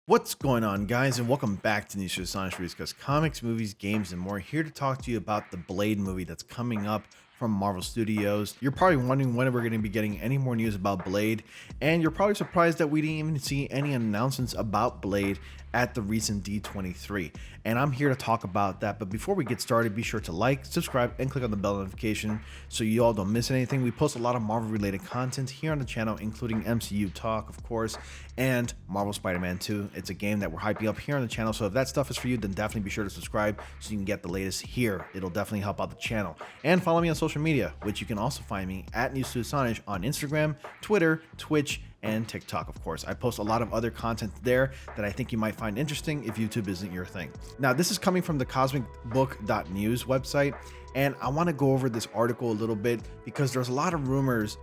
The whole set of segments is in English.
What's going on, guys, and welcome back to Nisha Assange, where we discuss comics, movies, games, and more. Here to talk to you about the Blade movie that's coming up from Marvel Studios. You're probably wondering when we're going to be getting any more news about Blade, and you're probably surprised that we didn't even see any announcements about Blade at the recent D23. And I'm here to talk about that. But before we get started, be sure to like, subscribe, and click on the bell notification so you all don't miss anything. We post a lot of Marvel related content here on the channel, including MCU talk, of course, and Marvel Spider-Man 2. It's a game that we're hyping up here on the channel. So if that stuff is for you, then definitely be sure to subscribe so you can get the latest here. It'll definitely help out the channel. And follow me on social media, which you can also find me at News2Assange on Instagram, Twitter, Twitch, and TikTok, of course. I post a lot of other content there that I think you might find interesting if YouTube isn't your thing. Now, this is coming from the cosmicbook.news website, and I want to go over this article a little bit because there's a lot of rumors,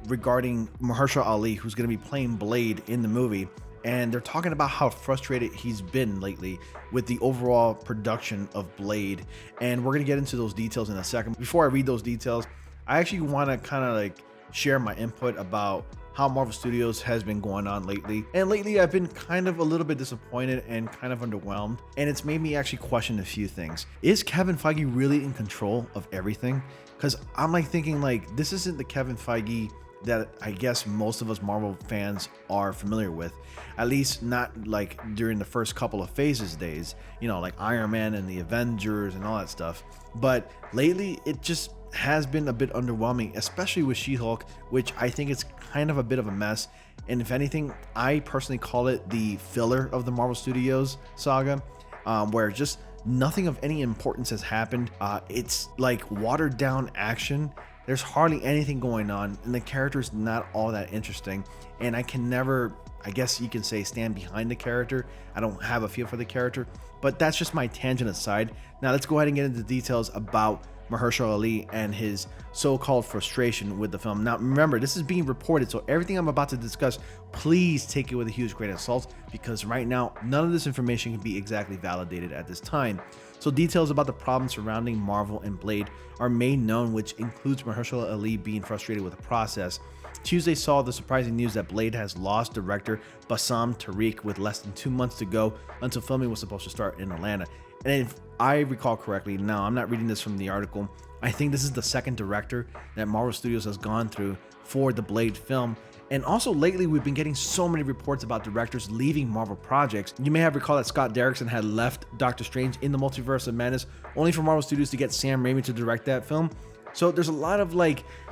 regarding Mahershala Ali, who's going to be playing Blade in the movie. And they're talking about how frustrated he's been lately with the overall production of Blade. And we're going to get into those details in a second. Before I read those details, I actually want to kind of share my input about how Marvel Studios has been going on lately. And lately I've been kind of a little bit disappointed and kind of underwhelmed. And it's made me actually question a few things. Is Kevin Feige really in control of everything? Because I'm thinking this isn't the Kevin Feige that I guess most of us Marvel fans are familiar with, at least not during the first couple of phases days, like Iron Man and the Avengers and all that stuff. But lately it just has been a bit underwhelming, especially with She-Hulk, which I think is kind of a bit of a mess. And if anything, I personally call it the filler of the Marvel Studios saga, where just nothing of any importance has happened. It's like watered down action. There's hardly anything going on, and the character's not all that interesting. And I can never, I guess you can say, stand behind the character. I don't have a feel for the character, but that's just my tangent aside. Now let's go ahead and get into the details about Mahershala Ali and his so-called frustration with the film. Now remember, this is being reported, so everything I'm about to discuss, please take it with a huge grain of salt, because right now none of this information can be exactly validated at this time. So details about the problems surrounding Marvel and Blade are made known, which includes Mahershala Ali being frustrated with the process. Tuesday saw the surprising news that Blade has lost director Bassam Tariq with less than 2 months to go until filming was supposed to start in Atlanta. And if I recall correctly, now I'm not reading this from the article, I think this is the second director that Marvel Studios has gone through for the Blade film. And also lately, we've been getting so many reports about directors leaving Marvel projects. You may have recalled that Scott Derrickson had left Doctor Strange in the Multiverse of Madness only for Marvel Studios to get Sam Raimi to direct that film. So there's a lot of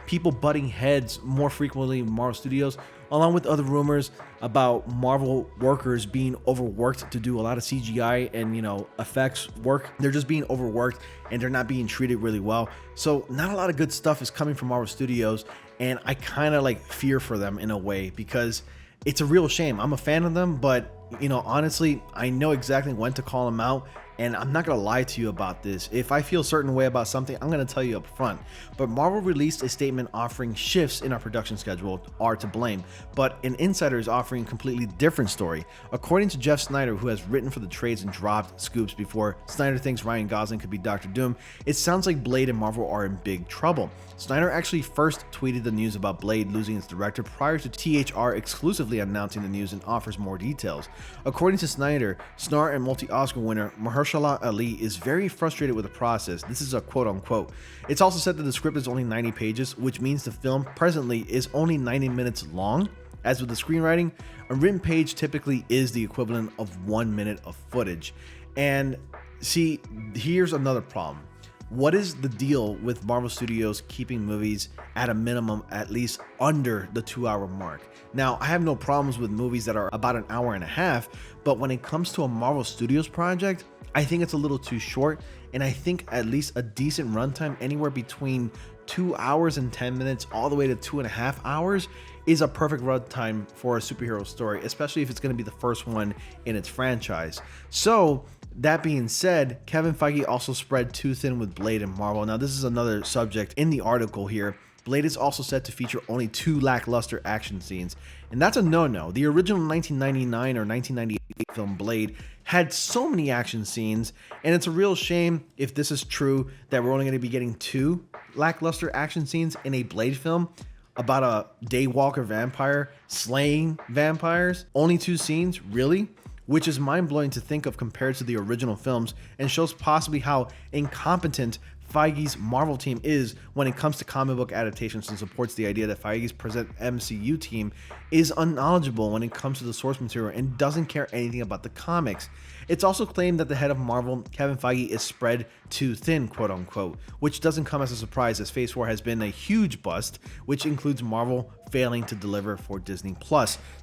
people butting heads more frequently in Marvel Studios, along with other rumors about Marvel workers being overworked to do a lot of CGI and effects work. They're just being overworked and they're not being treated really well. So not a lot of good stuff is coming from Marvel Studios, and I kind of fear for them in a way, because it's a real shame. I'm a fan of them, but honestly, I know exactly when to call them out. And I'm not gonna lie to you about this. If I feel a certain way about something, I'm gonna tell you up front. But Marvel released a statement offering shifts in our production schedule are to blame, but an insider is offering a completely different story. According to Jeff Snyder, who has written for the trades and dropped scoops before Snyder thinks Ryan Gosling could be Doctor Doom, it sounds like Blade and Marvel are in big trouble. Snyder actually first tweeted the news about Blade losing its director prior to THR exclusively announcing the news, and offers more details. According to Snyder, star and multi-Oscar winner Mahershala Ali is very frustrated with the process. This is a quote unquote. It's also said that the script is only 90 pages, which means the film presently is only 90 minutes long. As with the screenwriting, a written page typically is the equivalent of 1 minute of footage. And see, here's another problem. What is the deal with Marvel Studios keeping movies at a minimum at least under the 2-hour mark? Now, I have no problems with movies that are about an hour and a half, but when it comes to a Marvel Studios project, I think it's a little too short, and I think at least a decent runtime, anywhere between 2 hours and 10 minutes all the way to 2.5 hours, is a perfect runtime for a superhero story, especially if it's going to be the first one in its franchise. So that being said, Kevin Feige also spread too thin with Blade and Marvel. Now, this is another subject in the article here. Blade is also set to feature only 2 lackluster action scenes, and that's a no-no. The original 1999 or 1998 film Blade had so many action scenes, and it's a real shame if this is true that we're only going to be getting 2 lackluster action scenes in a Blade film about a daywalker vampire slaying vampires. Only 2 scenes, really? which is mind-blowing to think of compared to the original films, and shows possibly how incompetent Feige's Marvel team is when it comes to comic book adaptations, and supports the idea that Feige's present MCU team is unknowledgeable when it comes to the source material and doesn't care anything about the comics. It's also claimed that the head of Marvel, Kevin Feige, is spread too thin, quote unquote, which doesn't come as a surprise as Phase 4 has been a huge bust, which includes Marvel failing to deliver for Disney+.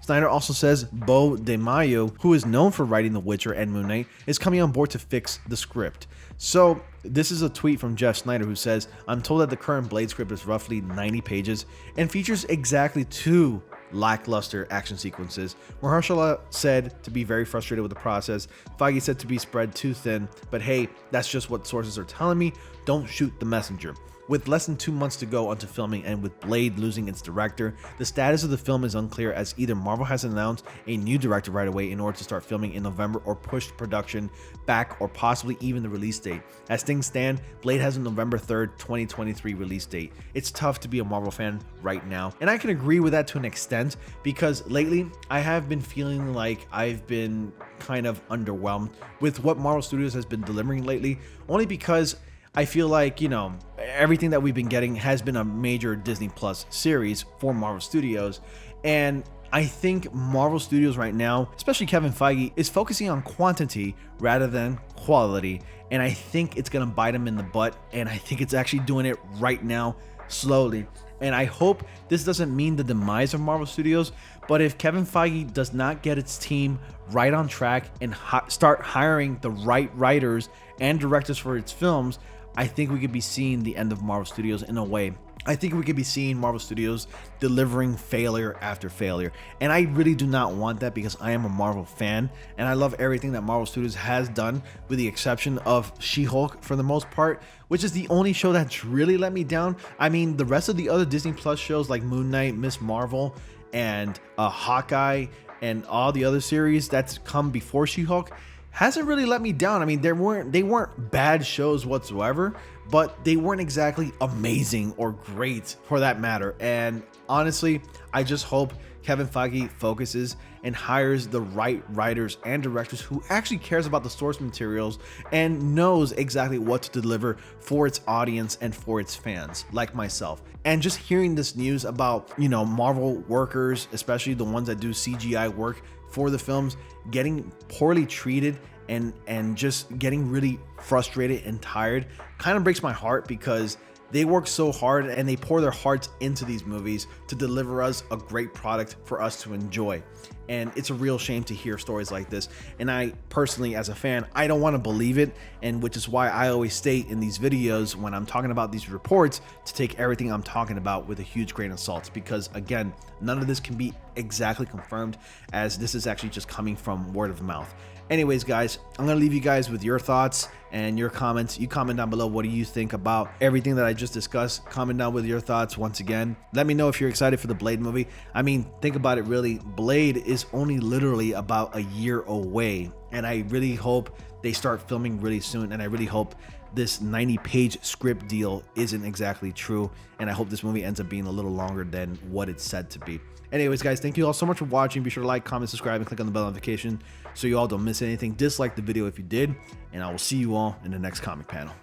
Snyder also says Beau DeMaio, who is known for writing The Witcher and Moon Knight, is coming on board to fix the script. So this is a tweet from Jeff Snyder, who says, "I'm told that the current Blade script is roughly 90 pages and features exactly 2 lackluster action sequences. Mahershala said to be very frustrated with the process. Feige said to be spread too thin, but hey, that's just what sources are telling me. Don't shoot the messenger." With less than 2 months to go onto filming and with Blade losing its director, the status of the film is unclear, as either Marvel has announced a new director right away in order to start filming in November, or pushed production back, or possibly even the release date. As things stand, Blade has a November 3rd, 2023 release date. It's tough to be a Marvel fan right now, and I can agree with that to an extent, because lately I have been feeling like I've been kind of underwhelmed with what Marvel Studios has been delivering lately, only because I feel like, you know, everything that we've been getting has been a major Disney Plus series for Marvel Studios. And I think Marvel Studios right now, especially Kevin Feige, is focusing on quantity rather than quality. And I think it's going to bite him in the butt. And I think it's actually doing it right now, slowly. And I hope this doesn't mean the demise of Marvel Studios, but if Kevin Feige does not get its team right on track and start hiring the right writers and directors for its films, I think we could be seeing the end of Marvel Studios in a way. I think we could be seeing Marvel Studios delivering failure after failure. And I really do not want that, because I am a Marvel fan and I love everything that Marvel Studios has done, with the exception of She-Hulk for the most part, which is the only show that's really let me down. I mean, the rest of the other Disney Plus shows like Moon Knight, Miss Marvel, and Hawkeye, and all the other series that's come before She-Hulk hasn't really let me down. I mean, they weren't bad shows whatsoever, but they weren't exactly amazing or great for that matter. And honestly, I just hope Kevin Feige focuses and hires the right writers and directors who actually cares about the source materials and knows exactly what to deliver for its audience and for its fans, like myself. And just hearing this news about, you know, Marvel workers, especially the ones that do CGI work for the films, getting poorly treated and just getting really frustrated and tired, kind of breaks my heart, because they work so hard and they pour their hearts into these movies to deliver us a great product for us to enjoy. And it's a real shame to hear stories like this. And I personally, as a fan, I don't want to believe it. And which is why I always state in these videos when I'm talking about these reports to take everything I'm talking about with a huge grain of salt. Because again, none of this can be exactly confirmed, as this is actually just coming from word of mouth. Anyways, guys, I'm going to leave you guys with your thoughts and your comments. You comment down below, what do you think about everything that I just discussed? Comment down with your thoughts once again. Let me know if you're excited for the Blade movie. I mean, think about it really. Blade is only literally about a year away. And I really hope they start filming really soon. And I really hope this 90-page script deal isn't exactly true. And I hope this movie ends up being a little longer than what it's said to be. Anyways, guys, thank you all so much for watching. Be sure to like, comment, subscribe, and click on the bell notification so you all don't miss anything. Dislike the video if you did, and I will see you all in the next comic panel.